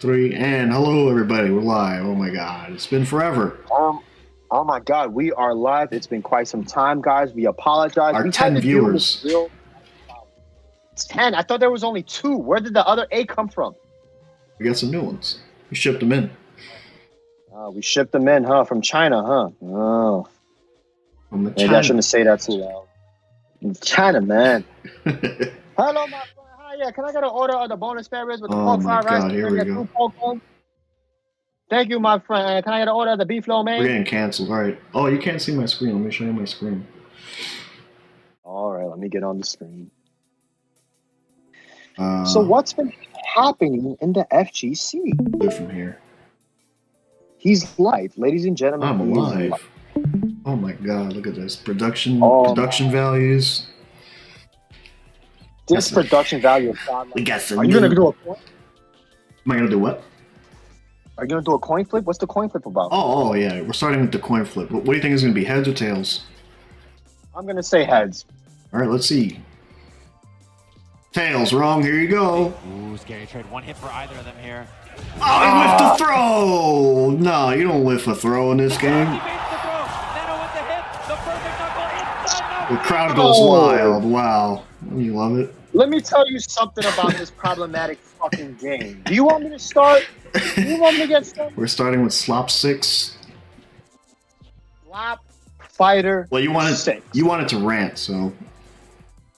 Three, and hello everybody, we're live. Oh my god, it's been forever. Oh my God, we are live. It's been quite some time, guys. We apologize. Our We had 10 to deal with viewers. real problems. It's 10. I thought there was only two. Where did the other eight come from? We got some new ones. We shipped them in We shipped them in, huh? From China, huh? Oh, from the maybe I China. shouldn't say that too loud. China, man. Hello, my friend. Hi, yeah. Can I get an order of the bonus spare ribs with the Oh pork my fried rice? god, Can here I we get go. two pork buns? Thank you, my friend. Can I get an order of the beef lo We're mein? getting canceled. Alright. Oh, you can't see my screen. Let me show you my screen. All right, let me get on the screen. So Uh, what's been happening in the FGC? live from here. He's live, ladies and gentlemen. I'm He is live. alive. Oh my god, look at this. Production Oh, production values. this That's production value of we God. got some Are you gonna new. do a coin? Am I gonna do what? Are you gonna do a coin flip? What's the coin flip about? Oh yeah, we're starting with the coin flip. What do you think is gonna be, heads or tails? I'm gonna say heads. Alright, let's see. Tails, wrong. Here you go. Ooh, scary trade. One hit for either of them here. Oh, he whiffed the throw! No, you don't whiff a throw in this He game. makes the throw. Nano with the hit. The perfect knuckle inside. The No. crowd goes wild. Wow. You love it. Let me tell you something about this problematic fucking game. Do you want me to start? Do you want me to get started? We're starting with slop 6. Slap fighter. Well, you wanted 6. to rant, so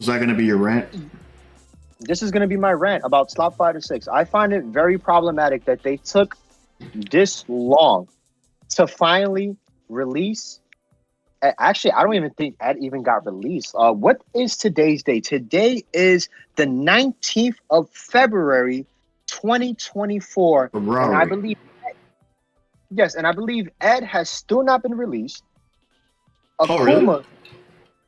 is that going to be your rant? This is gonna be my rant about Slap Fighter 6. I find it very problematic that they took this long to finally release. Actually, I don't even think Ed even got released. What is today's date? Today is the 19th of February, 2024. And I believe, yes, and I believe Ed has still not been released. Akuma, Oh, really?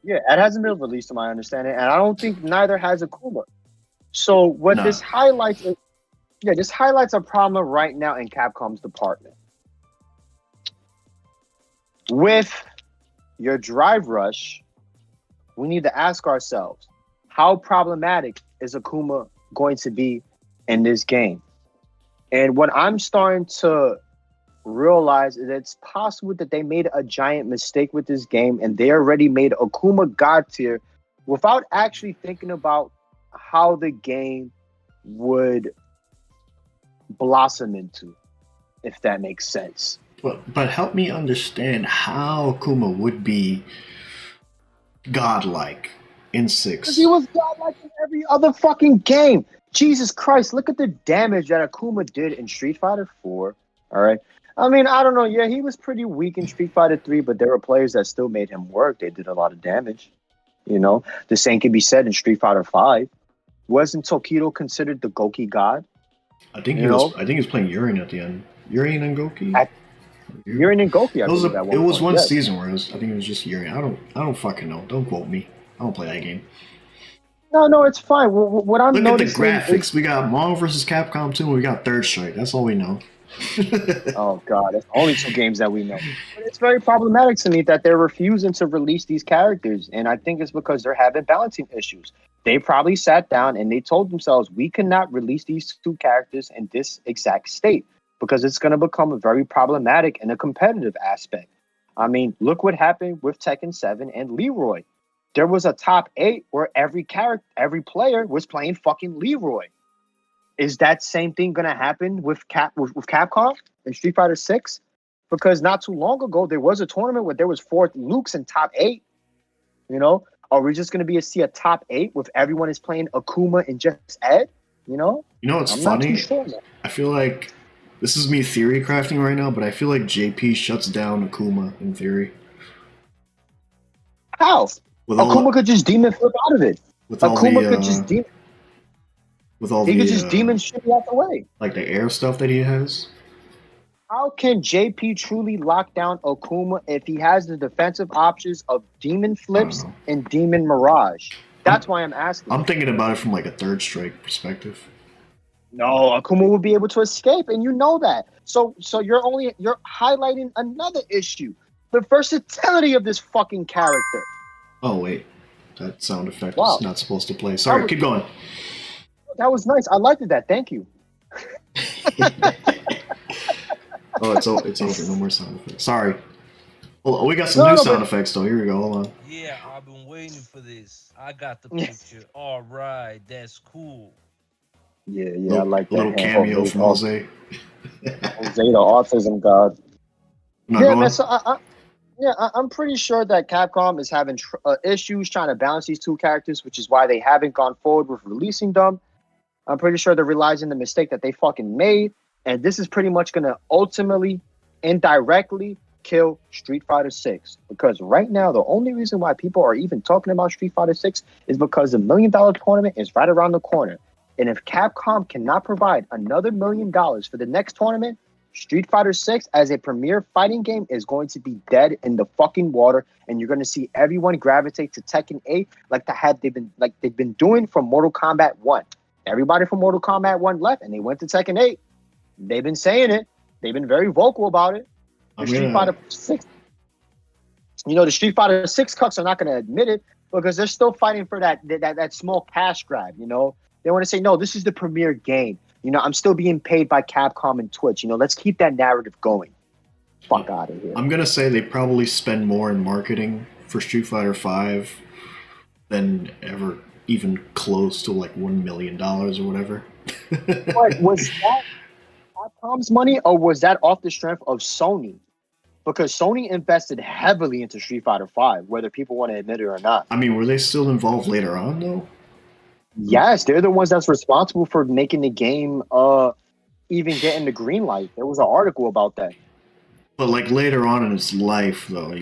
yeah, Ed hasn't been released to my understanding, and I don't think neither has Akuma. So what Nah. this highlights is, this highlights a problem right now in Capcom's department. With your drive rush, we need to ask ourselves, how problematic is Akuma going to be in this game? And what I'm starting to realize is it's possible that they made a giant mistake with this game and they already made Akuma God tier without actually thinking about how the game would blossom into, if that makes sense. But help me understand how Akuma would be godlike in 6. Because he was godlike in every other fucking game. Jesus Christ, look at the damage that Akuma did in Street Fighter 4. All right. I mean, I don't know. Yeah, he was pretty weak in Street Fighter 3, but there were players that still made him work. They did a lot of damage. You know, the same can be said in Street Fighter 5. Wasn't Tokido considered the Goki god? I think he was playing Urien at the end. Urien and Goki? Urien and Goki, I believe, it was one season where I think it was just Urien. I don't fucking know. Don't quote me. I don't play that game. No, it's fine. What I'm Look at the noticing graphics. We got Marvel vs. Capcom 2 and we got Third Strike. That's all we know. Oh God, that's only 2 games that we know. But it's very problematic to me that they're refusing to release these characters, and I think it's because they're having balancing issues. They probably sat down and they told themselves, we cannot release these 2 characters in this exact state because it's going to become very problematic in a competitive aspect. I mean, look what happened with Tekken 7 and Leroy. There was a top 8 where every player was playing fucking Leroy. Is that same thing going to happen with Capcom in Street Fighter 6? Because not too long ago, there was a tournament where there was 4 Lukes in top 8. You know, are we just going to see a top 8 with everyone is playing Akuma and just Ed? You know? It's I'm funny. not too sure, man. I feel like this is me theory crafting right now, but I feel like JP shuts down Akuma in theory. How? Akuma could just demon flip out of it. Akuma could just demon. With all he could just demon shit out the way. Like the air stuff that he has. How can JP truly lock down Akuma if he has the defensive options of demon flips and demon mirage? That's why I'm asking. I'm thinking about it from like a Third Strike perspective. No, Akuma would be able to escape, and you know that. So you're highlighting another issue: the versatility of this fucking character. Oh wait, that sound effect Wow. is not supposed to play. Sorry, keep going. That was nice. I liked that. Thank you. Oh, it's over. No more sound effects. Sorry. Well, we got some No, new no, sound but effects though. Here we go. Hold on. Yeah, I've been waiting for this. I got the picture. All right, that's cool. I like A that little hand. cameo from Jose. Jose, the autism god. No, Yeah, go man. on. So I'm pretty sure that Capcom is having issues trying to balance these two characters, which is why they haven't gone forward with releasing them. I'm pretty sure they're realizing the mistake that they fucking made, and this is pretty much gonna ultimately, indirectly, kill Street Fighter 6. Because right now, the only reason why people are even talking about Street Fighter 6 is because the $1 million tournament is right around the corner. And if Capcom cannot provide another $1 million for the next tournament, Street Fighter 6 as a premier fighting game is going to be dead in the fucking water, and you're going to see everyone gravitate to Tekken 8 they've been doing from Mortal Kombat 1. Everybody from Mortal Kombat 1 left, and they went to Tekken 8. They've been saying it. They've been very vocal about it. The Street Fighter 6, the Street Fighter 6 cucks are not going to admit it because they're still fighting for that small cash grab. They want to say, no, this is the premier game. I'm still being paid by Capcom and Twitch. Let's keep that narrative going. Fuck out of here. I'm gonna say they probably spend more in marketing for Street Fighter V than ever, even close to like $1 million or whatever. But was that Capcom's money, or was that off the strength of Sony? Because Sony invested heavily into Street Fighter V, whether people want to admit it or not. I mean, were they still involved later on though? Yes, they're the ones that's responsible for making the game even getting the green light. There was an article about that. But like later on in its life though,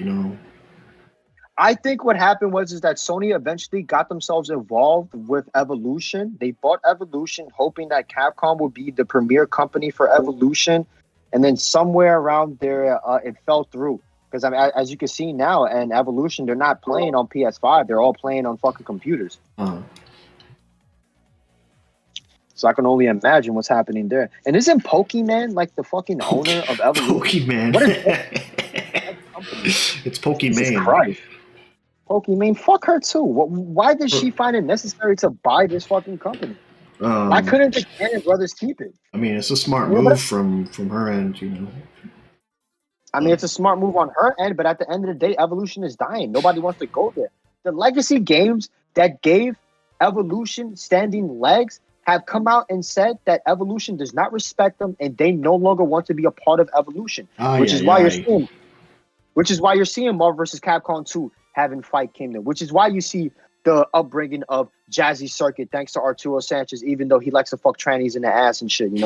I think what happened was that Sony eventually got themselves involved with Evolution. They bought Evolution hoping that Capcom would be the premier company for Evolution. And then somewhere around there, it fell through. Because as you can see now, and Evolution, they're not playing on PS5. They're all playing on fucking computers. So I can only imagine what's happening there. And isn't Pokemon like the fucking owner of Evolution? Pokemon. What is that? It's Pokemon. Jesus Christ. Pokemon, fuck her too. Why did she find it necessary to buy this fucking company? Why couldn't the Cannon brothers keep it? I mean, it's a smart move from her end, I mean, it's a smart move on her end, but at the end of the day, Evolution is dying. Nobody wants to go there. The legacy games that gave Evolution standing legs have come out and said that Evolution does not respect them, and they no longer want to be a part of Evolution. Which is why you're seeing Marvel vs. Capcom 2 having Fight Kingdom, which is why you see the upbringing of Jazzy Circuit thanks to Arturo Sanchez, even though he likes to fuck trannies in the ass and shit. It's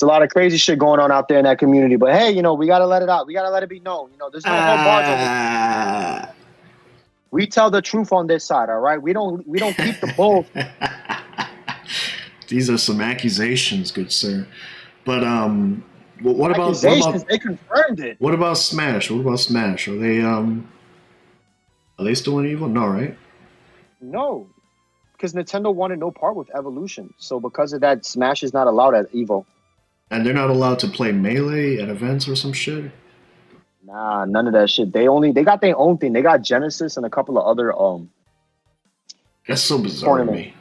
a lot of crazy shit going on out there in that community. But hey, we gotta let it out. We gotta let it be known. There's no whole bars on this. We tell the truth on this side, all right? We don't keep the bull. These are some accusations, good sir. But what about they confirmed it? What about Smash? Are they still in Evo? No, right? No, because Nintendo wanted no part with Evolution. So because of that, Smash is not allowed at Evo. And they're not allowed to play Melee at events or some shit? Nah, none of that shit. They got their own thing. They got Genesis and a couple of other That's so bizarre to me.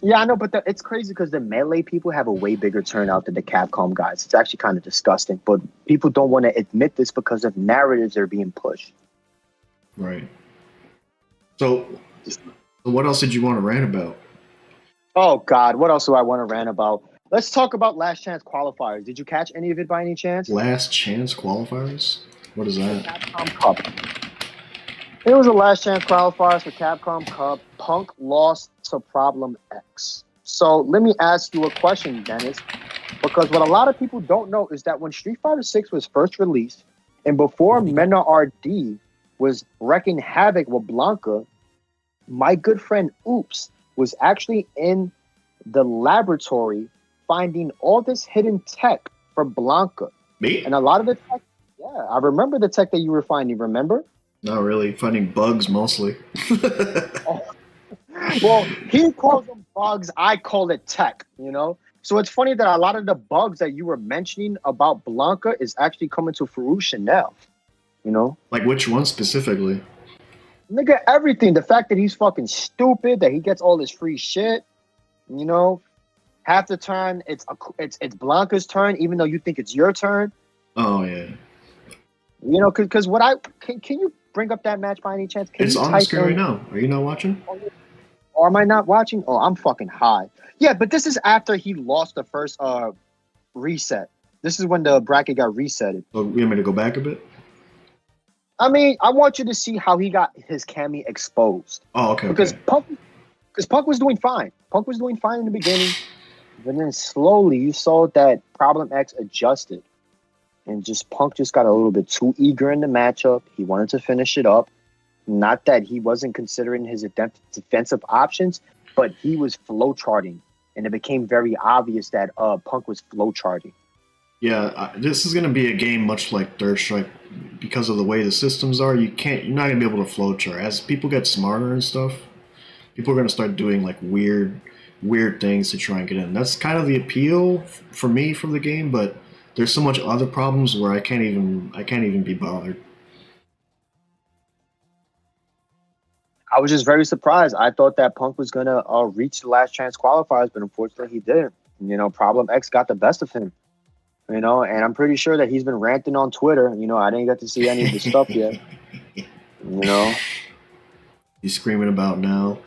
Yeah, I know, but it's crazy because the Melee people have a way bigger turnout than the Capcom guys. It's actually kind of disgusting, but people don't want to admit this because of narratives that are being pushed. Right. So what else did you want to rant about? Oh, God, what else do I want to rant about? Let's talk about Last Chance Qualifiers. Did you catch any of it by any chance? Last Chance Qualifiers? What is that? Capcom Cup. It was a Last Chance Qualifiers for Capcom Cup. Punk lost to Problem X. So let me ask you a question, Dennis, because what a lot of people don't know is that when Street Fighter 6 was first released, and before Mena RD was wrecking havoc with Blanca, my good friend Oops was actually in the laboratory finding all this hidden tech for Blanca. Me? And a lot of the tech, yeah, I remember the tech that you were finding, remember? Not really. Finding bugs mostly. Well, he calls them bugs. I call it tech, So it's funny that a lot of the bugs that you were mentioning about Blanca is actually coming to fruition now, Like which one specifically? Nigga, everything. The fact that he's fucking stupid, that he gets all this free shit, half the time it's Blanca's turn, even though you think it's your turn. Oh yeah. You know, because what I can you bring up that match by any chance? Can It's you on the type screen in, right now. Are you not watching? or am I not watching? Oh, I'm fucking high. Yeah, but this is after he lost the first reset. This is when the bracket got resetted. Oh, you want me to go back a bit? I mean, I want you to see how he got his Cammy exposed. Oh, okay, Because okay. Punk was doing fine. Punk was doing fine in the beginning, but then slowly you saw that Problem X adjusted, and just Punk just got a little bit too eager in the matchup. He wanted to finish it up. Not that he wasn't considering his defensive options, but he was flow charting, and it became very obvious that Punk was flow charting. Yeah, this is going to be a game much like Third Strike because of the way the systems are. You're not going to be able to flowchart. As people get smarter and stuff, people are going to start doing like weird things to try and get in. That's kind of the appeal for me from the game, but there's so much other problems where I can't even be bothered. I was just very surprised. I thought that Punk was gonna reach the last chance qualifiers, but unfortunately he didn't. You know, Problem X got the best of him. You know, and I'm pretty sure that he's been ranting on Twitter. You know, I didn't get to see any of the stuff yet. You know, He's screaming about now.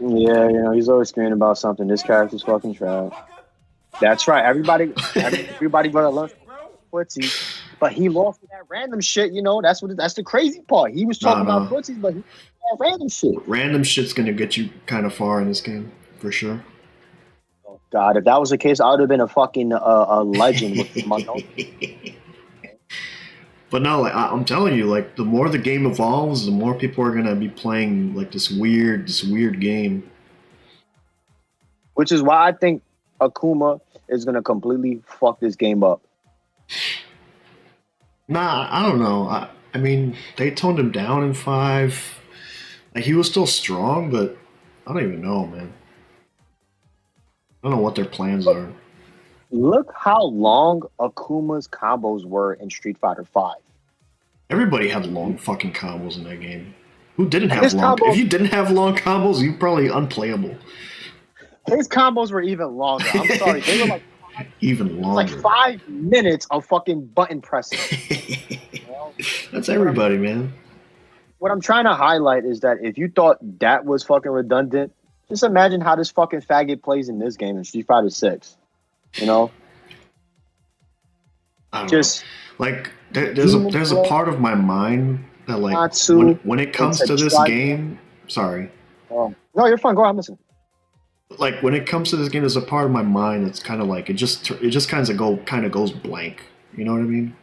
yeah, you know, he's always screaming about something. This character's fucking trash. That's right. Everybody gonna learn footsie, but he lost that random shit. You know, that's the crazy part. He was talking about footsies, but he that random shit. Random shit's gonna get you kind of far in this game for sure. Oh God, if that was the case, I would have been a fucking a legend with my own. But no, like I'm telling you, like the more the game evolves, the more people are gonna be playing like this weird game. Which is why I think Akuma is gonna completely fuck this game up. Nah, I don't know. I mean, they toned him down in 5. Like he was still strong, but I don't even know, man. I don't know what their plans are. Look how long Akuma's combos were in Street Fighter V. Everybody had long fucking combos in that game. Who didn't have His long? combos- If you didn't have long combos, you probably unplayable. His combos were even longer. I'm sorry, they were like even longer. like 5 minutes of fucking button pressing. That's everybody, man. What I'm trying to highlight is that if you thought that was fucking redundant, just imagine how this fucking faggot plays in this game in Street Fighter 6. You know? I don't Just know. Like there's a part of my mind that like when it comes to this game, sorry. No, you're fine. Go ahead, I'm listening. Like when it comes to this game, there's a part of my mind that's kind of like it just kind of goes blank. You know what I mean?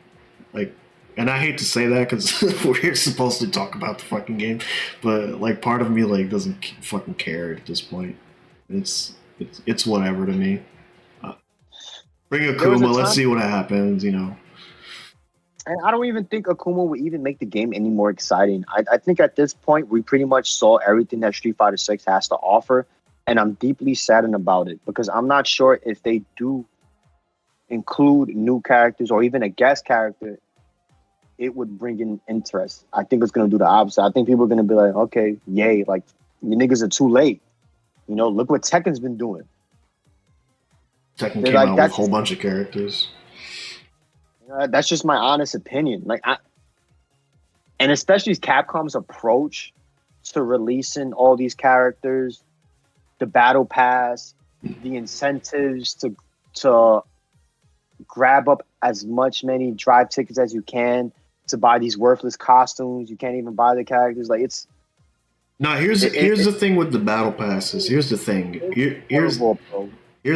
Like, and I hate to say that because we're supposed to talk about the fucking game, but like part of me like doesn't fucking care at this point. It's whatever to me. Bring Akuma, let's see what happens. You know. And I don't even think Akuma would even make the game any more exciting. I think at this point we pretty much saw everything that Street Fighter 6 has to offer. And I'm deeply saddened about it because I'm not sure if they do include new characters or even a guest character, it would bring in interest. I think it's going to do the opposite. I think people are going to be like, okay, yay, like, you niggas are too late. You know, look what Tekken's been doing. Tekken came out with a whole bunch of characters. That's just my honest opinion. And especially Capcom's approach to releasing all these characters, the battle pass, the incentives to grab up as many drive tickets as you can to buy these worthless costumes. You can't even buy the characters. Like it's. No, here's the thing with the battle passes. Here's the thing. Here's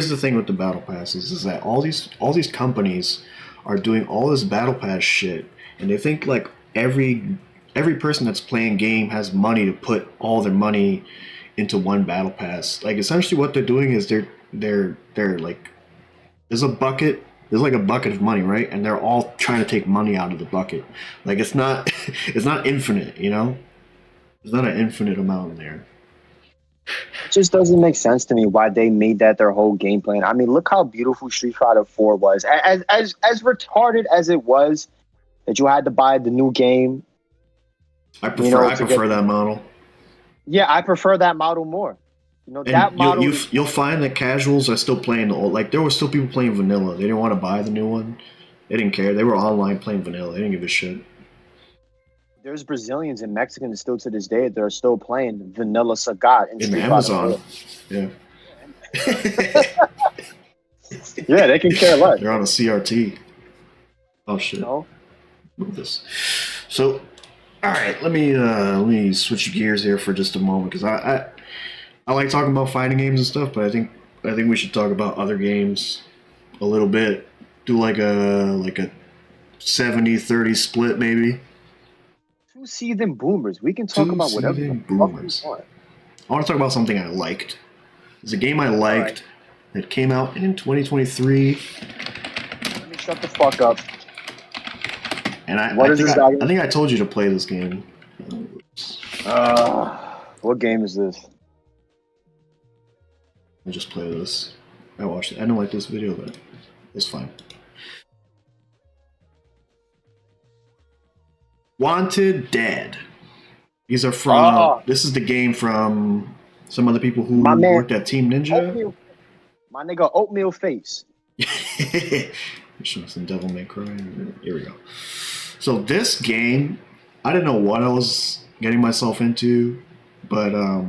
the thing with the battle passes is that all these companies are doing all this battle pass shit, and they think like every person that's playing game has money to put all their money into one battle pass. Like essentially what they're doing is they're like there's like a bucket of money, right? And they're all trying to take money out of the bucket. Like it's not infinite, you know? There's not an infinite amount in there. It just doesn't make sense to me why they made that their whole game plan. I mean, look how beautiful Street Fighter 4 was. As retarded as it was that you had to buy the new game. I prefer that model. Yeah, I prefer that model more. And that model. you'll find that casuals are still playing the old. Like there were still people playing vanilla. They didn't want to buy the new one. They didn't care. They were online playing vanilla. They didn't give a shit. There's Brazilians and Mexicans still to this day that are still playing Vanilla Sagat and In the Street Fighter Amazon, 4. yeah. Yeah, they can care less. They're on a CRT. Oh shit! No? Move this. So, all right, let me switch gears here for just a moment because I like talking about fighting games and stuff, but I think we should talk about other games a little bit. Do like a 70-30 split maybe. Two Seething Boomers. We can talk about whatever the Seething fuck we Boomers. want. I want to talk about something I liked. It's a game I liked that came out in 2023. Let me shut the fuck up. And I think I told you to play this game. What game is this? I just play this. I watched it. I don't like this video, but it's fine. Wanted Dead. These are from. This is the game from some of the people who worked at Team Ninja. My nigga Oatmeal Face. Showing some Devil May Cry. Here we go. So this game, I didn't know what I was getting myself into, but I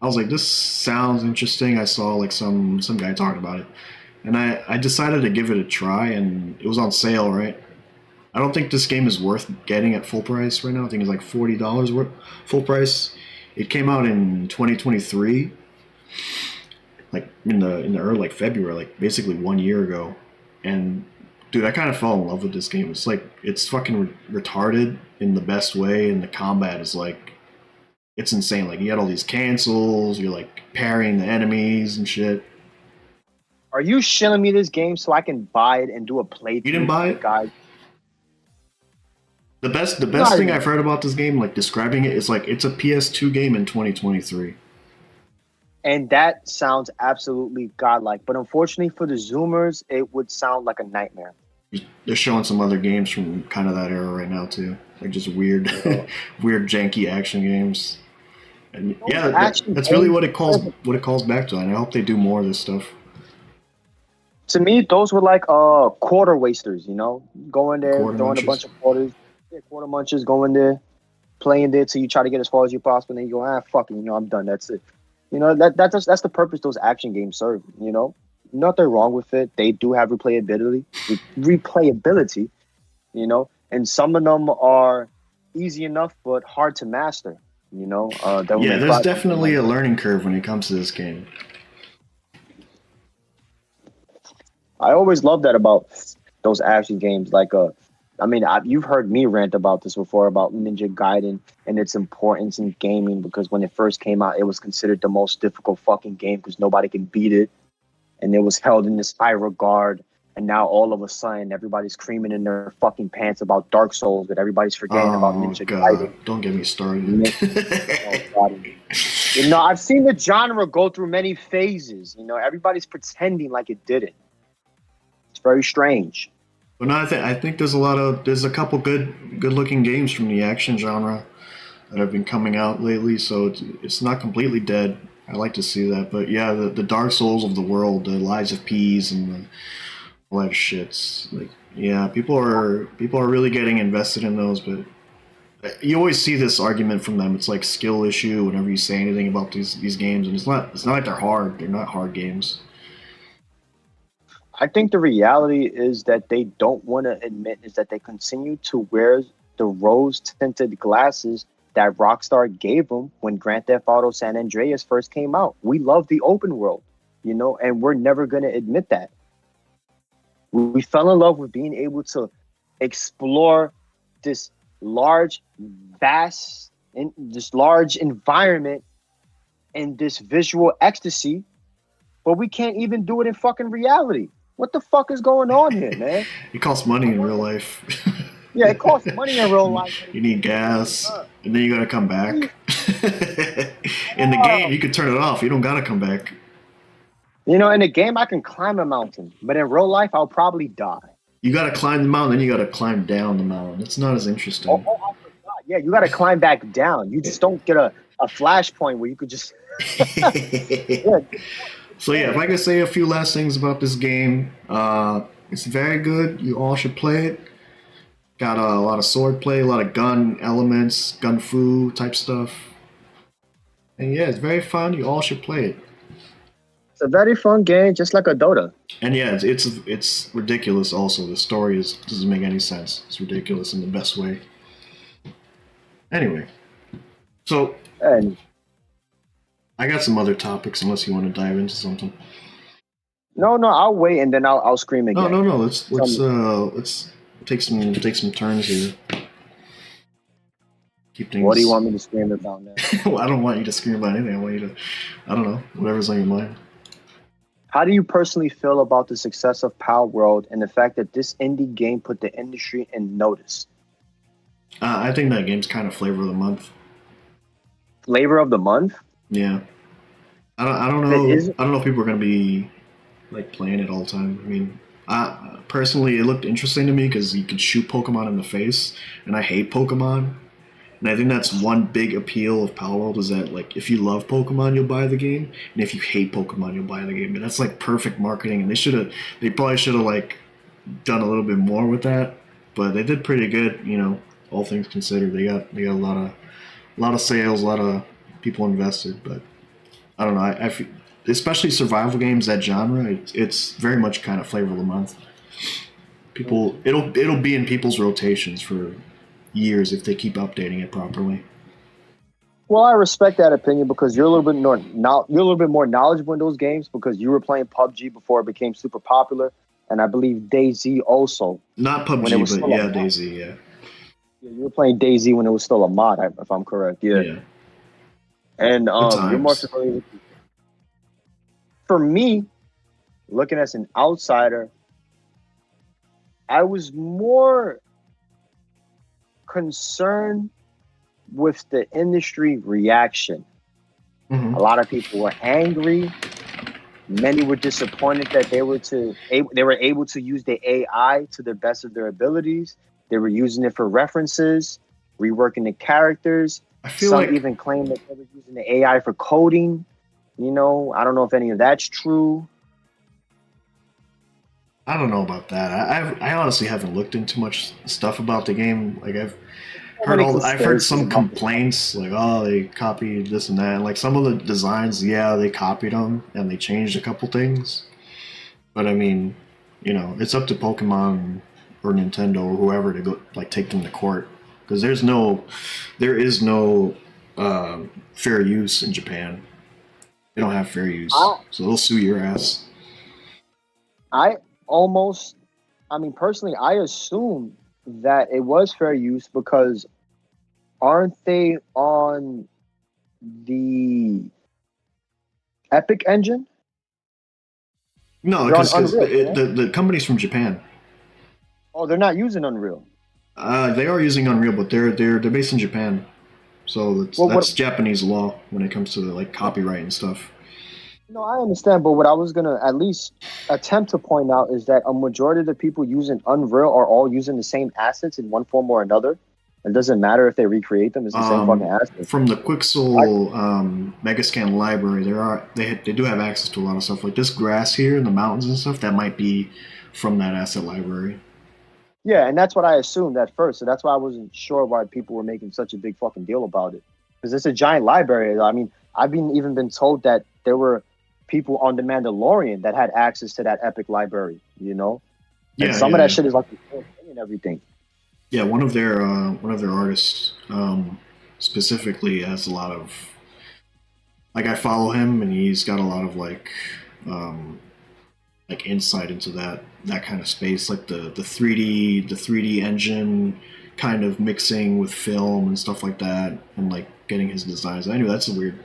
was like, this sounds interesting. I saw like some guy talking about it, and I decided to give it a try, and it was on sale, right? I don't think this game is worth getting at full price right now. I think it's like $40 worth full price. It came out in 2023, like in the early like February, like basically 1 year ago, and dude, I kind of fell in love with this game. It's like it's fucking retarded in the best way, and the combat is like it's insane. Like you got all these cancels, you're like parrying the enemies and shit. Are you shilling me this game so I can buy it and do a playthrough? You didn't buy it, guys? The best thing I've heard about this game, like describing it, is like it's a PS2 game in 2023. And that sounds absolutely godlike. But unfortunately for the Zoomers, it would sound like a nightmare. They're showing some other games from kind of that era right now too, like just weird, weird janky action games. And yeah, that's really what it calls back to. And I hope they do more of this stuff. To me, those were like quarter wasters. Go in there, throwing a bunch of quarters. Yeah, quarter munchers, go in there, playing there till you try to get as far as you possible, and then you go, fuck it, I'm done. That's it. That's the purpose those action games serve. Nothing wrong with it. They do have replayability. And some of them are easy enough but hard to master. There's definitely a learning curve when it comes to this game. I always love that about those action games. You've heard me rant about this before about Ninja Gaiden and its importance in gaming, because when it first came out, it was considered the most difficult fucking game because nobody can beat it. And it was held in this high regard. And now all of a sudden, everybody's creaming in their fucking pants about Dark Souls, but everybody's forgetting about Ninja Gaiden. Don't get me started. I've seen the genre go through many phases. Everybody's pretending like it didn't. It's very strange. But no, I think there's a couple good looking games from the action genre that have been coming out lately, so it's not completely dead. I like to see that, but yeah, the Dark Souls of the world, the Lies of P's and all that shit's like, yeah, people are really getting invested in those, but you always see this argument from them. It's like skill issue whenever you say anything about these games, and it's not like they're hard. They're not hard games. I think the reality is that they don't want to admit is that they continue to wear the rose-tinted glasses that Rockstar gave them when Grand Theft Auto San Andreas first came out. We love the open world, and we're never going to admit that. We fell in love with being able to explore this large, vast, this large environment and this visual ecstasy, but we can't even do it in fucking reality. What the fuck is going on here, man? It costs money in real life. Yeah, it costs money in real life. You need gas, and then you gotta come back. In the game, you can turn it off. You don't gotta come back. In the game, I can climb a mountain, but in real life, I'll probably die. You gotta climb the mountain, then you gotta climb down the mountain. It's not as interesting. Oh, I forgot. Yeah, you gotta climb back down. You just don't get a a flashpoint where you could just. Yeah. So yeah, if I could say a few last things about this game, it's very good. You all should play it. Got a lot of sword play, a lot of gun elements, gun fu type stuff, and yeah, it's very fun. You all should play it. It's a very fun game, just like a Dota. And yeah, it's ridiculous. Also, the story doesn't make any sense. It's ridiculous in the best way. Anyway, so And I got some other topics. Unless you want to dive into something. no, I'll wait and then I'll scream again. No. Let's take some turns here. Keep things. What do you want me to scream about now? Well, I don't want you to scream about anything. I want you to, I don't know, whatever's on your mind. How do you personally feel about the success of Palworld and the fact that this indie game put the industry in notice? I think that game's kind of flavor of the month. Flavor of the month? Yeah. I don't know. I don't know if people are gonna be like playing it all the time. I mean, personally, it looked interesting to me because you could shoot Pokemon in the face, and I hate Pokemon. And I think that's one big appeal of Palworld is that like if you love Pokemon, you'll buy the game, and if you hate Pokemon, you'll buy the game. And that's like perfect marketing. And they probably should have like done a little bit more with that. But they did pretty good, you know, all things considered. They got a lot of sales, a lot of people invested. But I don't know. I feel, especially survival games, that genre, it's very much kind of flavor of the month. It'll be in people's rotations for years if they keep updating it properly. Well, I respect that opinion because you're a little bit more knowledgeable in those games because you were playing PUBG before it became super popular, and I believe DayZ also. Not PUBG, but yeah, DayZ, yeah. Yeah, you were playing DayZ when it was still a mod, if I'm correct. Yeah. And you're more familiar with it. For me, looking as an outsider, I was more concerned with the industry reaction. Mm-hmm. A lot of people were angry. Many were disappointed that they were able to use the AI to the best of their abilities. They were using it for references, reworking the characters. Some even claim that they were using the AI for coding. You know, I don't know if any of that's true. I don't know about that. I honestly haven't looked into much stuff about the game. Like I've heard some complaints like, oh, they copied this and that. And like some of the designs, yeah, they copied them and they changed a couple things. But I mean, you know, it's up to Pokemon or Nintendo or whoever to go like take them to court because there is no fair use in Japan. They don't have fair use, so they'll sue your ass. Personally, I assume that it was fair use because aren't they on the Epic engine? No, because the company's from Japan. Oh, they're not using Unreal. They are using Unreal, but they're based in Japan, so that's Japanese law when it comes to like copyright and stuff. No, I understand, but what I was gonna at least attempt to point out is that a majority of the people using Unreal are all using the same assets in one form or another. It doesn't matter if they recreate them; it's the same fucking assets. From the Quixel Megascan library, they do have access to a lot of stuff like this grass here in the mountains and stuff. That might be from that asset library. Yeah, and that's what I assumed at first. So that's why I wasn't sure why people were making such a big fucking deal about it. Because it's a giant library. I mean, I've even been told that there were people on The Mandalorian that had access to that epic library, you know? And some of that shit is like and everything. Yeah, one of their artists specifically has a lot of like I follow him and he's got a lot of like insight into that kind of space, like the 3D engine kind of mixing with film and stuff like that, and like getting his designs. I knew that's a weird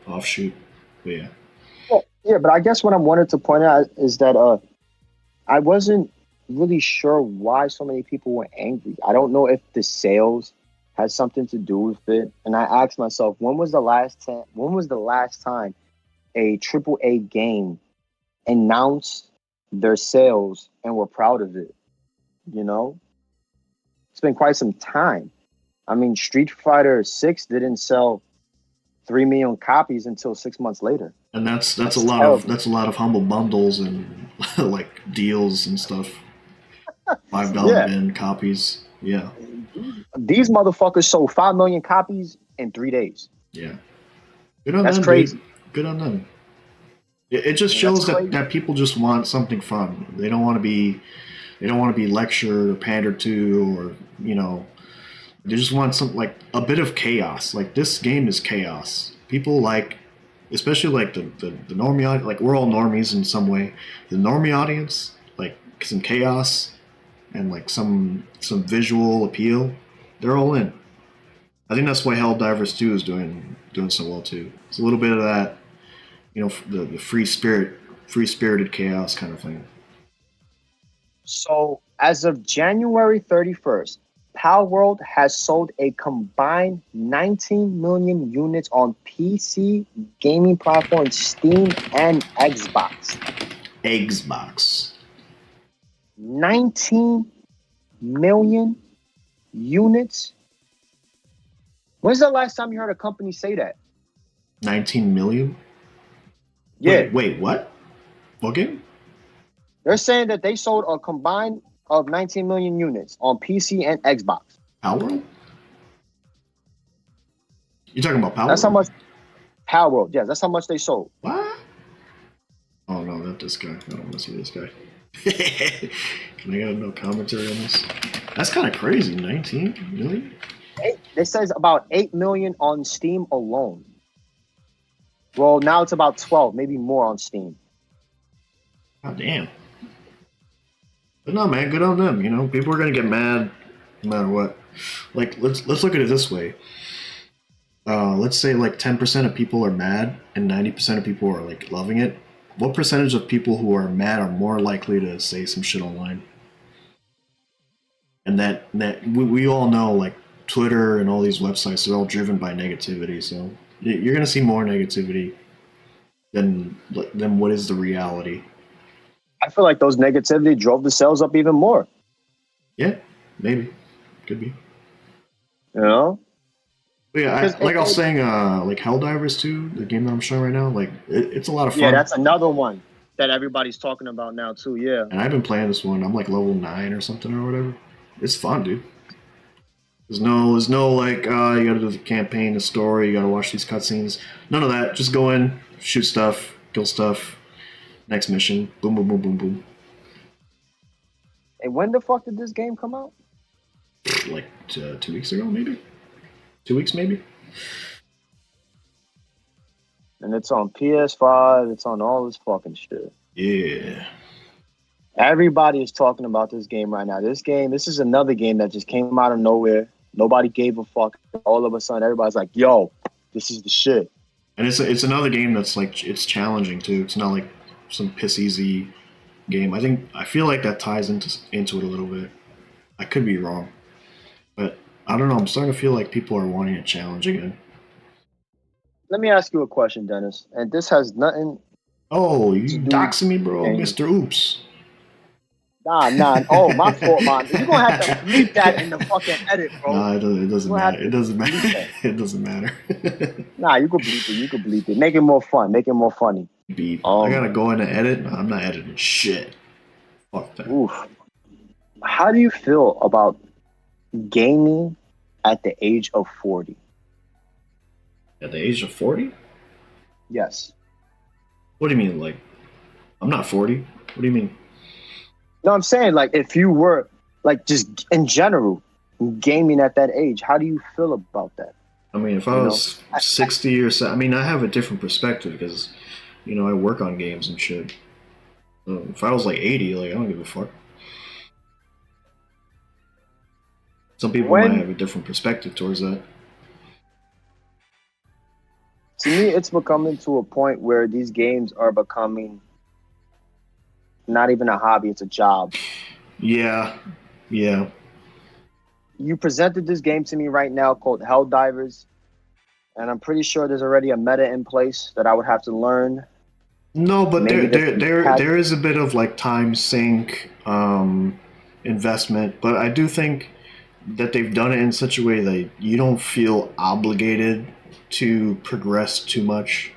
offshoot, but yeah. Well, yeah, but I guess what I wanted to point out is that I wasn't really sure why so many people were angry. I don't know if the sales has something to do with it, and I asked myself, when was the last time a AAA game announced their sales and were proud of it? You know, it's been quite some time. I mean, Street Fighter 6 didn't sell 3 million copies until 6 months later. And that's a terrible. lot of humble bundles and like deals and stuff. $5 Yeah. bin copies. Yeah. These motherfuckers sold 5 million copies in 3 days. Yeah. Good on That's them, crazy. dude. Good on them. It just Yeah, shows that's that people just want something fun. They don't want to be lectured or pandered to, or they just want some, like, a bit of chaos. Like, this game is chaos. People like, especially like the normie audience, like, we're all normies in some way. The normie audience, like, some chaos and like some visual appeal, they're all in. I think that's why Helldivers 2 is doing so well too. It's a little bit of that, the free spirited chaos kind of thing. So, as of January 31st, Palworld has sold a combined 19 million units on PC, gaming platform Steam, and Xbox. Xbox. 19 million units? When's the last time you heard a company say that? 19 million? Yeah. Wait, what? What game? They're saying that they sold a combined of 19 million units on PC and Xbox. Palworld? You talking about Palworld? That's how much. Palworld, yes, that's how much they sold. What? Oh no, not this guy. I don't want to see this guy. Can I get no commentary on this? That's kind of crazy. 19 million? It says about 8 million on Steam alone. Well, now it's about 12, maybe more on Steam. God damn. But no, man, good on them. People are gonna get mad no matter what. Like, let's look at it this way. Let's say like 10% of people are mad and 90% of people are like loving it. What percentage of people who are mad are more likely to say some shit online? And that we all know, like, Twitter and all these websites are all driven by negativity. So you're gonna see more negativity than what is the reality. I feel like those negativity drove the sales up even more. Yeah, maybe. Could be. You know? But yeah, I was saying, like Helldivers 2, the game that I'm showing right now, like, it's a lot of fun. Yeah, that's another one that everybody's talking about now too, yeah. And I've been playing this one. I'm like level 9 or something or whatever. It's fun, dude. There's no like, you gotta do the campaign, the story, you gotta watch these cutscenes. None of that. Just go in, shoot stuff, kill stuff. Next mission. Boom, boom, boom, boom, boom. And when the fuck did this game come out? Like 2 weeks ago, maybe? 2 weeks, maybe? And it's on PS5, it's on all this fucking shit. Yeah. Everybody is talking about this game right now. This is another game that just came out of nowhere. Nobody gave a fuck. All of a sudden, everybody's like, yo, this is the shit. And it's another game that's like, it's challenging too. It's not like some piss easy game. I feel like that ties into it a little bit. I could be wrong, but I don't know. I'm starting to feel like people are wanting a challenge again. Let me ask you a question, Dennis. And this has nothing. Oh, you doxing me, bro, Mr. Oops. Nah. Oh, my fault, man. You're gonna have to bleep that in the fucking edit, bro. Nah, it doesn't matter. It doesn't matter. It doesn't matter. Nah, you can bleep it. Make it more fun. Make it more funny. Beep. I gotta go in and edit. No, I'm not editing shit. Fuck that. Oof. How do you feel about gaming at the age of 40? At the age of 40? Yes. What do you mean? Like, I'm not 40. What do you mean? No, I'm saying, like, if you were, like, just in general, gaming at that age, how do you feel about that? I mean, if I was 60 or so, I mean, I have a different perspective because, I work on games and shit. So if I was like 80, like, I don't give a fuck. Some people might have a different perspective towards that. To me, it's becoming to a point where these games are becoming not even a hobby, it's a job. Yeah. You presented this game to me right now called Helldivers, and I'm pretty sure there's already a meta in place that I would have to learn. No, but there is a bit of like time sink, investment, but I do think that they've done it in such a way that you don't feel obligated to progress too much.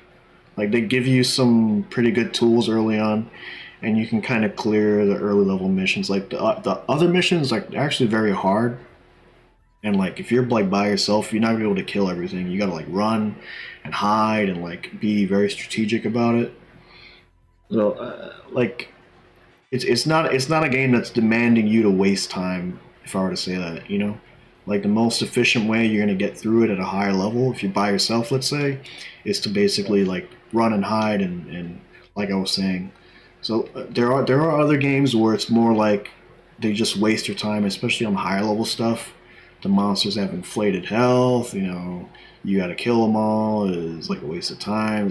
Like they give you some pretty good tools early on, and you can kind of clear the early level missions. Like the other missions, like they're actually very hard. And like if you're like by yourself, you're not gonna be able to kill everything. You gotta like run and hide and like be very strategic about it. So like it's not a game that's demanding you to waste time. If I were to say that, like the most efficient way you're gonna get through it at a higher level, if you're by yourself, let's say, is to basically like run and hide and like I was saying. So there are other games where it's more like they just waste your time, especially on higher level stuff. The monsters have inflated health. You got to kill them all. It's like a waste of time.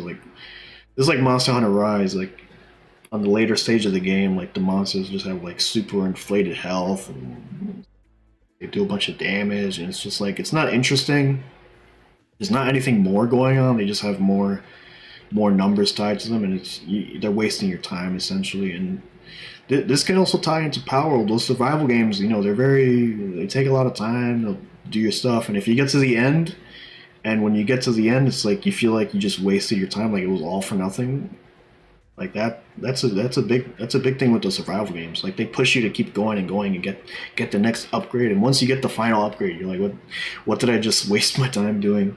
It's like Monster Hunter Rise. Like on the later stage of the game, like the monsters just have like super inflated health and they do a bunch of damage, and it's just like it's not interesting. There's not anything more going on. They just have more numbers tied to them, and they're wasting your time essentially. And this can also tie into Palworld. Those survival games, they take a lot of time. They'll do your stuff, and if you get to the end, and when you get to the end, it's like you feel like you just wasted your time, like it was all for nothing. Like that. That's a big thing with the survival games. Like they push you to keep going and going and get the next upgrade. And once you get the final upgrade, you're like, what did I just waste my time doing?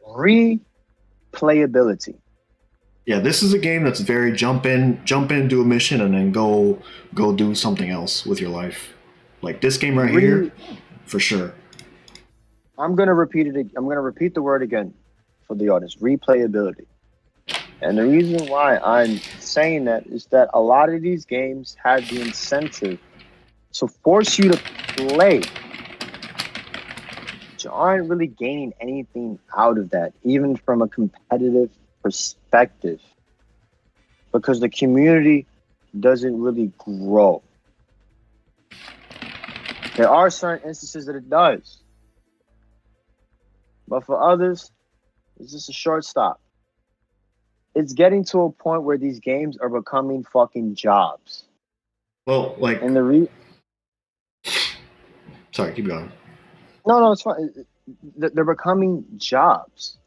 Replayability. Yeah, this is a game that's very jump in, do a mission, and then go do something else with your life. Like this game right here, for sure. I'm gonna repeat it. I'm gonna repeat the word again for the audience. Replayability. And the reason why I'm saying that is that a lot of these games have the incentive to force you to play. But you aren't really gaining anything out of that, even from a competitive perspective, because the community doesn't really grow. There are certain instances that it does, but for others, it's just a short stop. It's getting to a point where these games are becoming fucking jobs. Well, like, And sorry, keep going. No, it's fine. They're becoming jobs,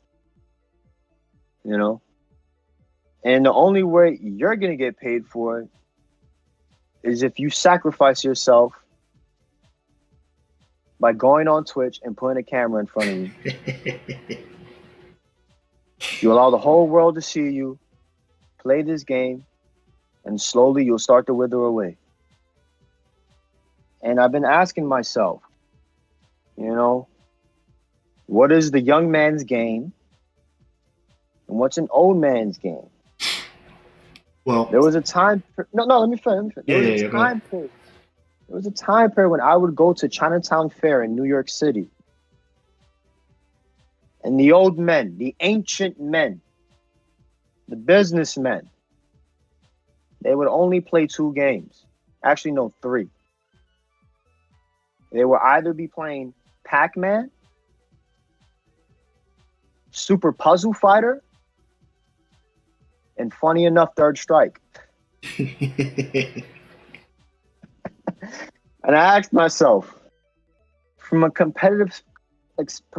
And the only way you're going to get paid for it is if you sacrifice yourself by going on Twitch and putting a camera in front of you. You allow the whole world to see you play this game, and slowly you'll start to wither away. And I've been asking myself, what is the young man's game and what's an old man's game? Well, there was a time. No, let me finish. There was a time period when I would go to Chinatown Fair in New York City, and the old men, the ancient men, the businessmen, they would only play 2 games. Actually, no, 3. They would either be playing Pac-Man, Super Puzzle Fighter, and funny enough, Third Strike. And I asked myself, from a competitive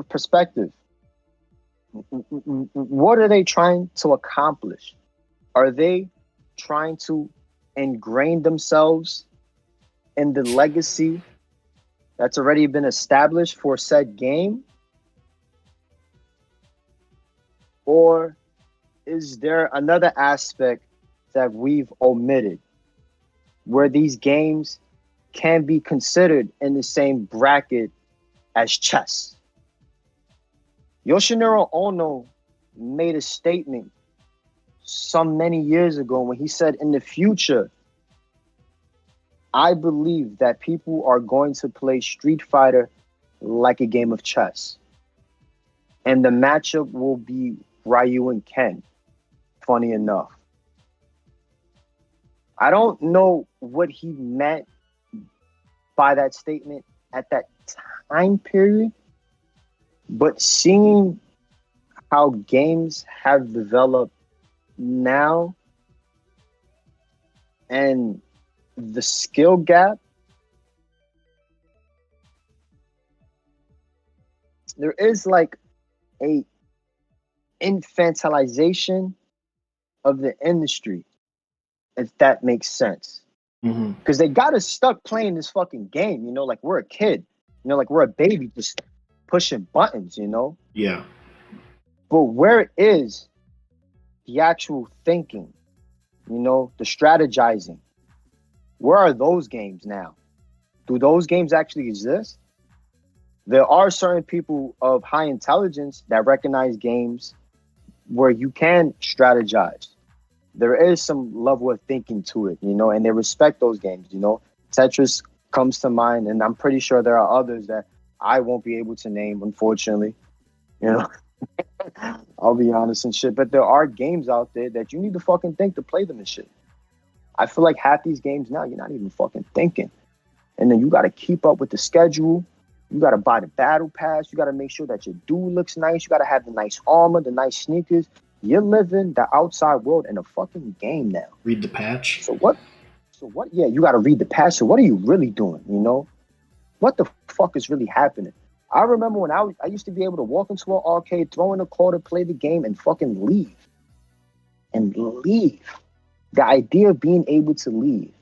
perspective, what are they trying to accomplish? Are they trying to ingrain themselves in the legacy that's already been established for said game? Or is there another aspect that we've omitted where these games can be considered in the same bracket as chess? Yoshinaro Ono made a statement some many years ago when he said, in the future, I believe that people are going to play Street Fighter like a game of chess. And the matchup will be Ryu and Ken, funny enough. I don't know what he meant by that statement at that time period, but seeing how games have developed now and the skill gap, there is like a infantilization of the industry, if that makes sense. Because they got us stuck playing this fucking game, you know, like we're a kid, you know, like we're a baby just pushing buttons, you know? Yeah. But where is the actual thinking, you know, the strategizing? Where are those games now? Do those games actually exist? There are certain people of high intelligence that recognize games where you can strategize. There is some level of thinking to it, you know, and they respect those games, you know. Tetris comes to mind, and I'm pretty sure there are others that I won't be able to name, unfortunately. You know, I'll be honest and shit. But there are games out there that you need to fucking think to play them and shit. I feel like half these games now, you're not even fucking thinking. And then you got to keep up with the schedule. You got to buy the battle pass. You got to make sure that your dude looks nice. You got to have the nice armor, the nice sneakers. You're living the outside world in a fucking game now. Read the patch. So what? Yeah, you got to read the patch. So what are you really doing, you know? What the fuck is really happening? I remember when I used to be able to walk into an arcade, throw in a quarter, play the game, and fucking leave. And leave. The idea of being able to leave.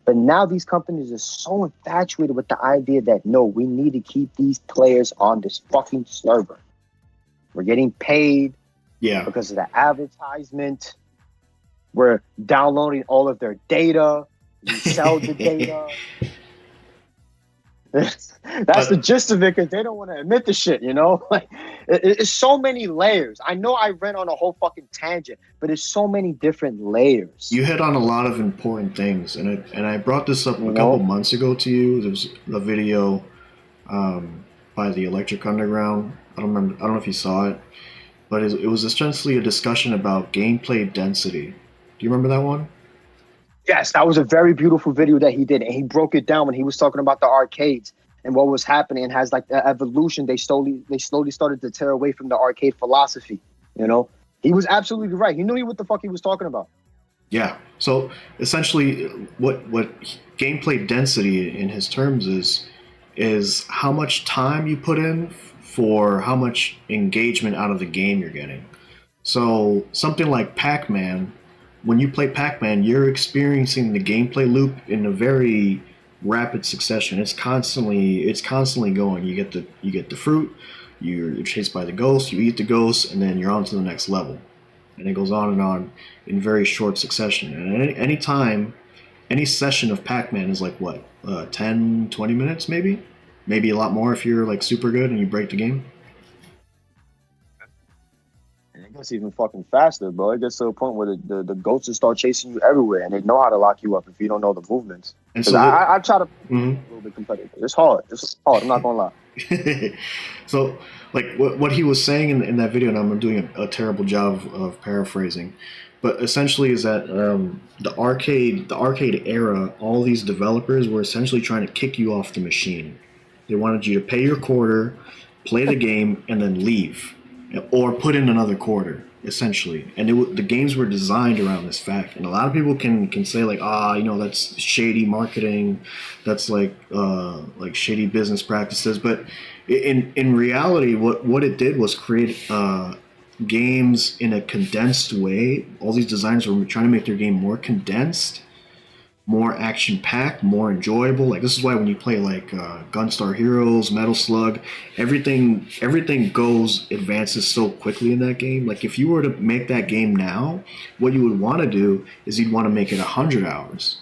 But now these companies are so infatuated with the idea that, no, we need to keep these players on this fucking server. We're getting paid. Yeah. Because of the advertisement. We're downloading all of their data. We sell the data. That's the gist of it, because they don't want to admit the shit, you know? Like, it's so many layers. I know I ran on a whole fucking tangent, but it's so many different layers. You hit on a lot of important things, and I brought this up a couple months ago to you. There was a video by the Electric Underground. I don't know if you saw it. But it was essentially a discussion about gameplay density. Do you remember that one? Yes, that was a very beautiful video that he did. And he broke it down when he was talking about the arcades and what was happening, and has like the evolution. They slowly started to tear away from the arcade philosophy. You know, he was absolutely right. He knew what the fuck he was talking about. Yeah. So essentially what gameplay density in his terms is how much time you put in for how much engagement out of the game you're getting. So something like Pac-Man, when you play Pac-Man, you're experiencing the gameplay loop in a very rapid succession. It's constantly going. You get the fruit, you're chased by the ghost, you eat the ghost, and then you're on to the next level. And it goes on in very short succession. And any session of Pac-Man is like what, 10, 20 minutes maybe? Maybe a lot more if you're like super good and you break the game. And it gets even fucking faster, bro. It gets to a point where the ghosts just start chasing you everywhere, and they know how to lock you up if you don't know the movements. And so I try to be a little bit competitive. It's hard. I'm not gonna lie. So, like what he was saying in that video, and I'm doing a terrible job of paraphrasing, but essentially is that the arcade era, all these developers were essentially trying to kick you off the machine. They wanted you to pay your quarter, play the game, and then leave, or put in another quarter, essentially. And the games were designed around this fact. And a lot of people can say like, that's shady marketing, that's like shady business practices. But in reality, what it did was create games in a condensed way. All these designers were trying to make their game more condensed, more action-packed, more enjoyable. Like, this is why when you play like Gunstar Heroes, Metal Slug, everything advances so quickly in that game. Like, if you were to make that game now, what you would want to do is you'd want to make it 100 hours,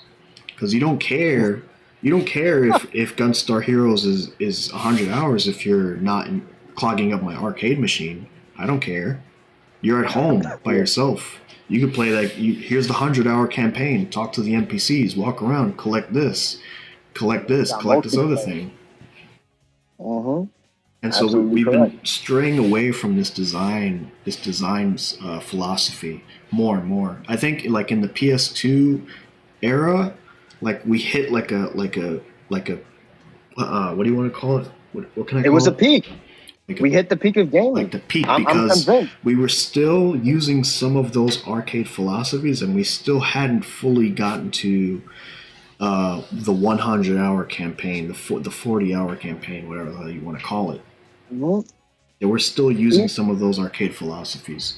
because you don't care if Gunstar Heroes is 100 hours if you're not clogging up my arcade machine. I don't care. You're at home by yourself. You could play here's the 100-hour campaign. Talk to the NPCs. Walk around. Collect this. Collect this other thing. And so we've been straying away from this design philosophy more and more. I think like in the PS2 era, like we hit like a what do you want to call it? What can I call it? It was a peak. We hit the peak of gaming. Like the peak, because we were still using some of those arcade philosophies, and we still hadn't fully gotten to the 100-hour campaign, the 40-hour campaign, whatever the hell you want to call it. They were still using some of those arcade philosophies.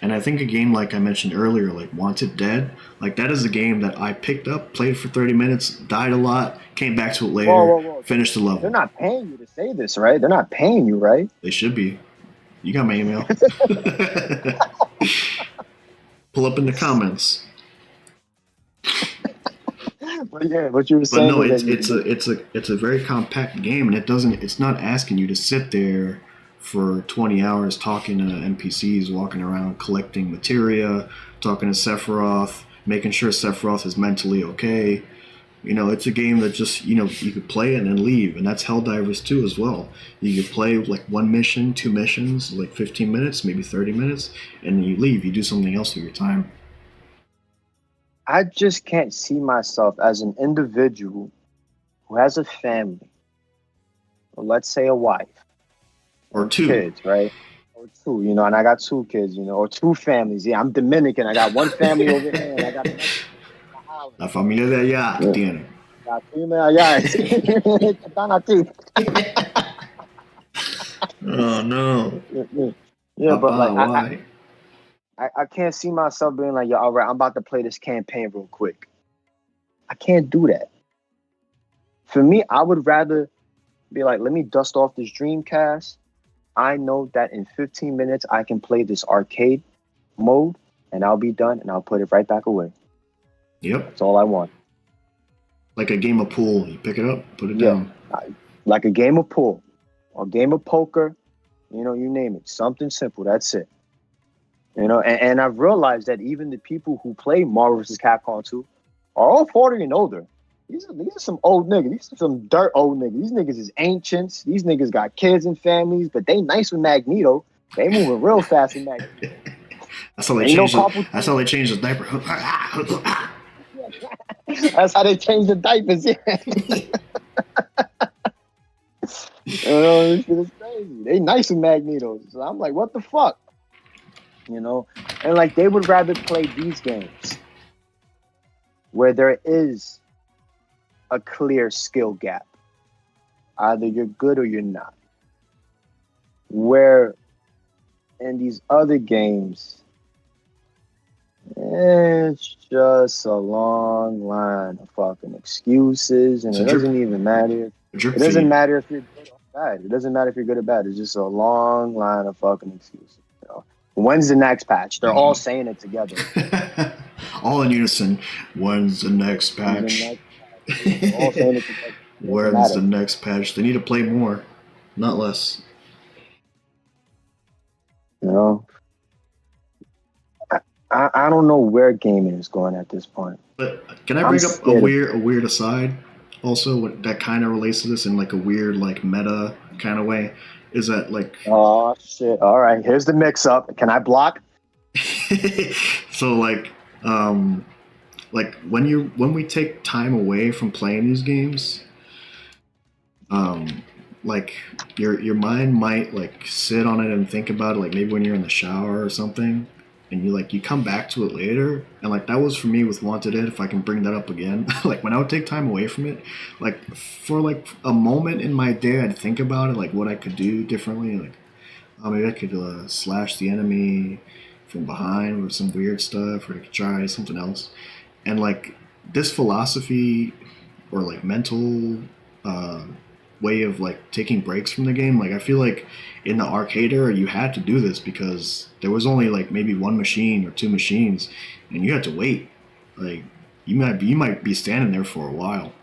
And I think a game like I mentioned earlier, like Wanted Dead, like that is a game that I picked up, played for 30 minutes, died a lot, came back to it later, Whoa. finished the They're level. not paying you to say this, right? They're not paying you, right? They should be. You got my email. Pull up in the comments. But yeah, what you were But saying no, is it's a very compact game, and it's not asking you to sit there for 20 hours talking to NPCs, walking around collecting materia, talking to Sephiroth, making sure Sephiroth is mentally okay. You know, it's a game that just, you could play it and then leave, and that's Helldivers 2 as well. You could play like one mission, two missions, like 15 minutes, maybe 30 minutes, and then you leave. You do something else with your time. I just can't see myself as an individual who has a family, or let's say a wife, Or two. kids, right? Or two, and I got two kids, or two families. Yeah, I'm Dominican. I got one family over here, and I got another island. La familia de allá que tiene. La prima allá. Están aquí. Oh, no. Yeah, but like Why? I can't see myself being like, yo, all right, I'm about to play this campaign real quick. I can't do that. For me, I would rather be like, let me dust off this Dreamcast. I know that in 15 minutes I can play this arcade mode and I'll be done and I'll put it right back away. Yep. That's all I want. Like a game of pool. You pick it up, put it down. Like a game of pool or a game of poker, you name it. Something simple. That's it. And I've realized that even the people who play Marvel vs. Capcom 2 are all 40 and older. These are some old niggas. These are some dirt old niggas. These niggas is ancients. These niggas got kids and families, but they nice with Magneto. They moving real fast with Magneto. That's how they change that's how they change the diaper. That's how they change the diapers, yeah. This shit is crazy. They nice with Magneto. So I'm like, what the fuck? And like they would rather play these games where there is a clear skill gap. Either you're good or you're not. Where in these other games, it's just a long line of fucking excuses, and it doesn't even matter. It doesn't matter if you're good or bad. It doesn't matter if you're good or bad. It's just a long line of fucking excuses. When's the next patch? They're all saying it together. All in unison. When's the next patch? All saying it together. When's the next patch? They need to play more, not less. I don't know where gaming is going at this point. But can I bring up a weird aside? Also, that kind of relates to this in like a weird like meta kind of way. Is that like? Oh shit! All right, here's the mix-up. Can I block? So like when we take time away from playing these games, like your mind might like sit on it and think about it, like maybe when you're in the shower or something, and you come back to it later, and like that was for me with Wanted It. If I can bring that up again, like when I would take time away from it, like for like a moment in my day, I'd think about it, like what I could do differently, like maybe I could slash the enemy from behind with some weird stuff, or I could try something else, and like this philosophy or like mental way of like taking breaks from the game, like I feel like in the arcade era you had to do this because there was only like maybe one machine or two machines and you had to wait. Like you might be standing there for a while.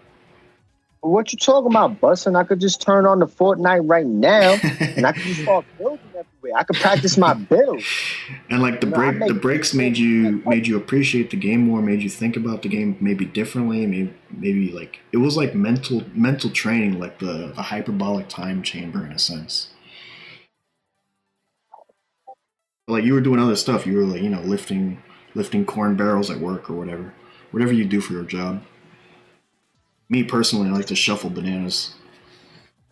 What you talking about, bussin'? I could just turn on the Fortnite right now and I could just start building everywhere. I could practice my build. And like the breaks made you appreciate the game more, made you think about the game maybe differently, maybe like it was like mental training, like the hyperbolic time chamber in a sense. Like you were doing other stuff, you were like, lifting corn barrels at work or whatever you do for your job. Me personally, I like to shuffle bananas.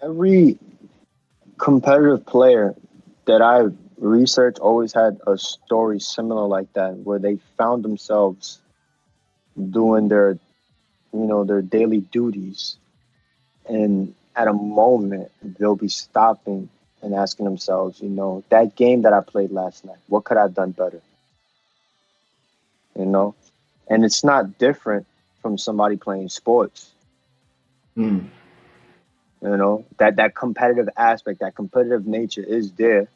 Every competitive player that I researched always had a story similar like that, where they found themselves doing their daily duties, and at a moment they'll be stopping and asking themselves, that game that I played last night, what could I have done better? And it's not different from somebody playing sports. That competitive aspect, that competitive nature is there.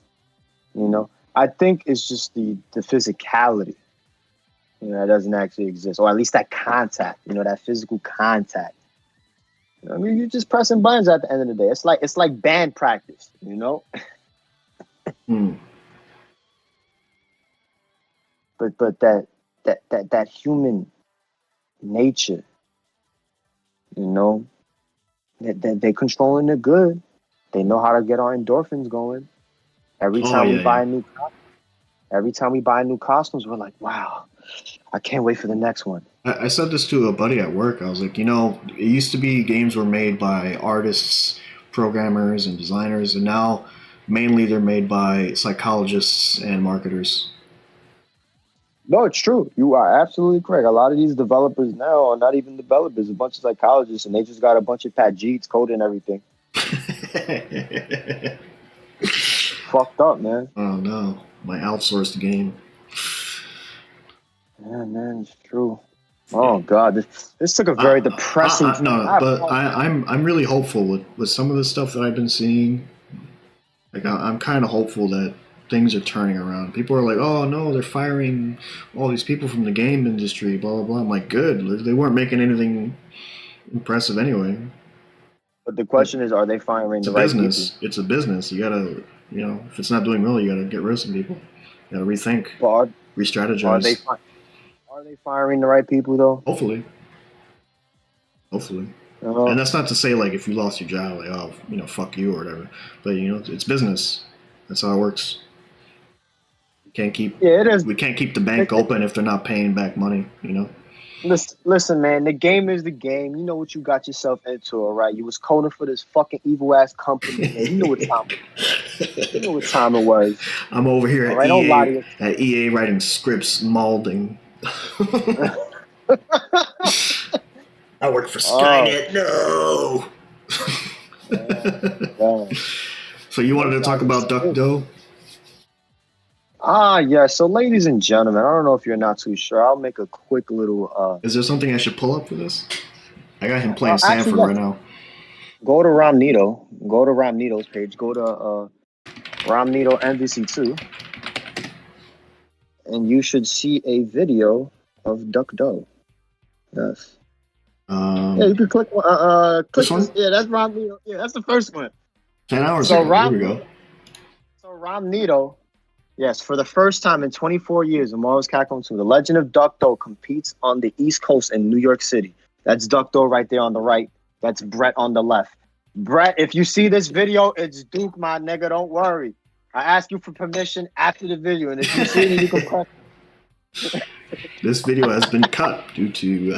I think it's just the physicality, that doesn't actually exist, or at least that contact, that physical contact. I mean, you're just pressing buttons at the end of the day. It's like band practice, But that human nature, that they controlling the good. They know how to get our endorphins going. Every time we buy new costumes, we're like, wow, I can't wait for the next one. I said this to a buddy at work. I was like, it used to be games were made by artists, programmers, and designers, and now mainly they're made by psychologists and marketers. No, it's true. You are absolutely correct. A lot of these developers now are not even developers, a bunch of psychologists, and they just got a bunch of Pajeets coding everything. Fucked up, man. Oh no, my outsourced game. Yeah, man, it's true. Oh God, this took a very depressing. I'm really hopeful with some of the stuff that I've been seeing. Like I'm kind of hopeful that things are turning around. People are like, oh no, they're firing all these people from the game industry, blah blah blah. I'm like, good. They weren't making anything impressive anyway. But the question is, are they firing the right people? It's a business. You gotta, if it's not doing well, you gotta get rid of some people. You gotta rethink, re-strategize. Are they firing the right people though? Hopefully. And that's not to say like if you lost your job, like fuck you or whatever. But it's business. That's how it works. Can't keep. Yeah, it is. We can't keep the bank open if they're not paying back money. Listen, man. The game is the game. You know what you got yourself into, all right? You was coding for this fucking evil ass company, man. You know what time. You know what time it was. I'm over here at EA writing scripts, molding. I work for Skynet. No. So you wanted to talk about Duck Doe? Yeah. So, ladies and gentlemen, I don't know if you're not too sure. I'll make a quick little. Is there something I should pull up for this? I got him playing Sanford right now. Go to Romnito. Go to Romnito's page. Go to Romnito MVC2, and you should see a video of Duck Doe. Yes. Yeah, you can click. Click this one. Yeah, that's Romnito. Yeah, that's the first one. 10 hours ago. Here we go. So Romnito. Yes, for the first time in 24 years in Marvel's Capcom 2, the Legend of Duck Doe competes on the East Coast in New York City. That's Duck Doe right there on the right. That's Brett on the left. Brett, if you see this video, it's Duke, my nigga. Don't worry. I ask you for permission after the video, and if you see it, you can press. This video has been cut due to.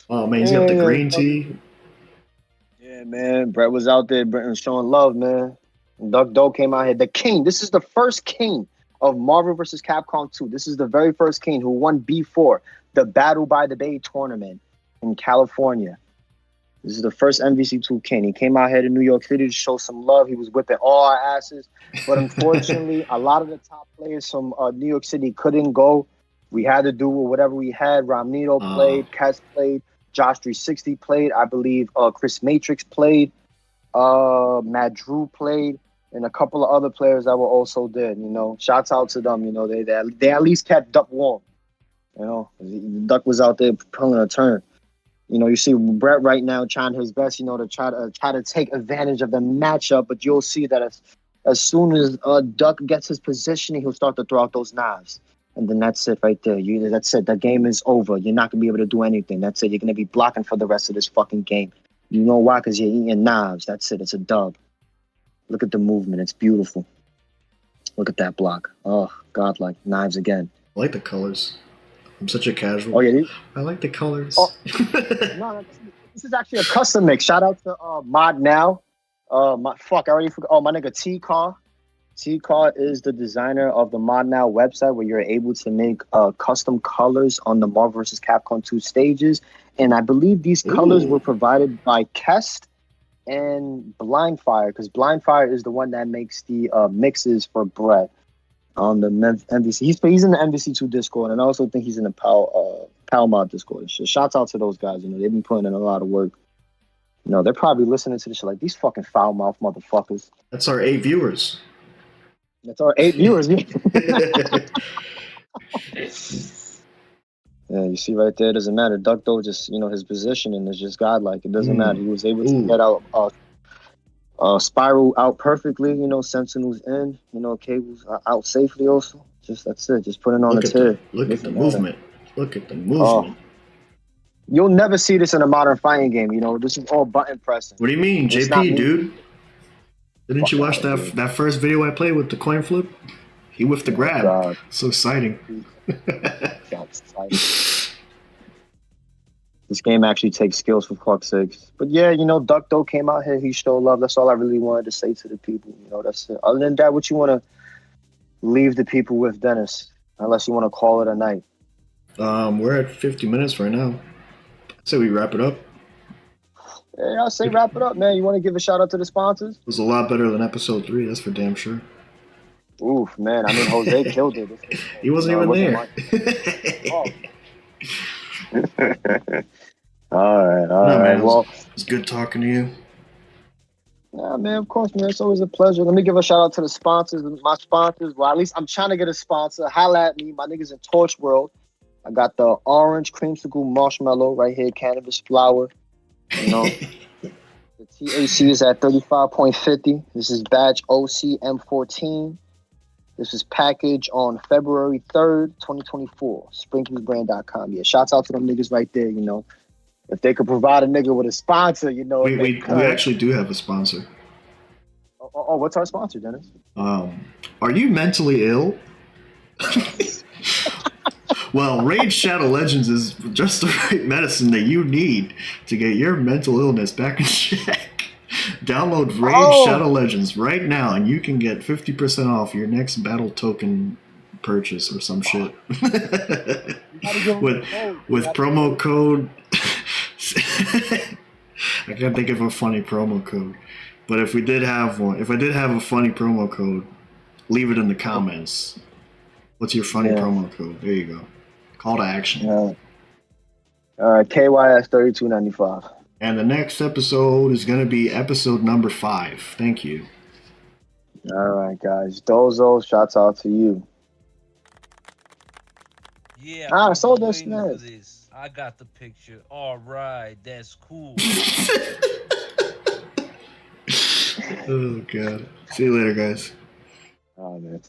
Oh man, he's got the green tea. Yeah, man. Brett was out there. Brett was showing love, man. Duck Doe came out here. The king. This is the first king of Marvel vs. Capcom 2. This is the very first king who won B4, the Battle by the Bay tournament in California. This is the first MVC2 king. He came out here to New York City to show some love. He was whipping all our asses. But unfortunately, a lot of the top players from New York City couldn't go. We had to do whatever we had. Romnito played. Kes played. Josh 360 played. I believe Chris Matrix played. Matt Drew played. And a couple of other players that were also there, Shouts out to them, they at least kept Duck warm. Duck was out there pulling a turn. You see Brett right now trying his best, to try to take advantage of the matchup, but you'll see that as soon as Duck gets his positioning, he'll start to throw out those knives. And then that's it right there. That's it. The game is over. You're not going to be able to do anything. That's it. You're going to be blocking for the rest of this fucking game. You know why? Because you're eating knives. That's it. It's a dub. Look at the movement. It's beautiful. Look at that block. Oh, godlike. Knives again. I like the colors. I'm such a casual. Oh, yeah? I like the colors. Oh. No, this is actually a custom mix. Shout out to Mod Now. I already forgot. Oh, my nigga T-Car. T-Car is the designer of the Mod Now website where you're able to make custom colors on the Marvel vs. Capcom 2 stages. And I believe these colors were provided by Kest and Blind Fire, because Blind Fire is the one that makes the mixes for Brett on the MVC. He's in the MVC2 Discord, and I also think he's in the Palmod Discord. Shouts out to those guys. You know, they've been putting in a lot of work. You know, they're probably listening to this shit like, these fucking foul mouth motherfuckers. That's our 8 viewers. That's our 8 viewers. Yeah, you see right there, it doesn't matter. Ducto just, you know, his positioning is just godlike. It doesn't matter. He was able to get out Spiral out perfectly, you know, Sentinels in, you know, Cables out safely also. Just that's it. Just putting on a tier. Look at the movement. Look at the movement. You'll never see this in a modern fighting game, you know. This is all button pressing. What do you mean, it's JP, dude? Didn't you watch that first video I played with the coin flip? He whiffed the grab. God. So exciting. That's exciting. This game actually takes skills, for fuck's sakes. But yeah, you know, Ducto came out here. He showed love. That's all I really wanted to say to the people. You know, that's it. Other than that, what you want to leave the people with, Dennis? Unless you want to call it a night. We're at 50 minutes right now. So we wrap it up. Yeah, I'll say wrap it up, man. You want to give a shout out to the sponsors? It was a lot better than episode 3. That's for damn sure. Oof, man. I mean, Jose killed it. He wasn't even there. All right. Man, well, it's good talking to you. Yeah, man, of course, man. It's always a pleasure. Let me give a shout out to the sponsors. My sponsors, well, at least I'm trying to get a sponsor. Holla at me. My niggas in Torch World. I got the orange creamsicle marshmallow right here, cannabis flower. You know, the THC is at 35.50. This is batch OCM14. This was packaged on February 3rd, 2024. Sprinkiesbrand.com. Yeah, shouts out to them niggas right there, you know. If they could provide a nigga with a sponsor, you know. We actually do have a sponsor. Oh, what's our sponsor, Dennis? Are you mentally ill? Well, Raid Shadow Legends is just the right medicine that you need to get your mental illness back in check. Download Raid Shadow Legends right now, and you can get 50% off your next battle token purchase or some shit. with promo code. I can't think of a funny promo code, but if I did have a funny promo code, leave it in the comments. What's your funny promo code? There you go. Call to action. All right, KYS 3295. And the next episode is going to be episode number 5. Thank you. All right, guys. Dozo, shouts out to you. Yeah. So this. I got the picture. All right, that's cool. Oh, God. See you later, guys. Oh, man.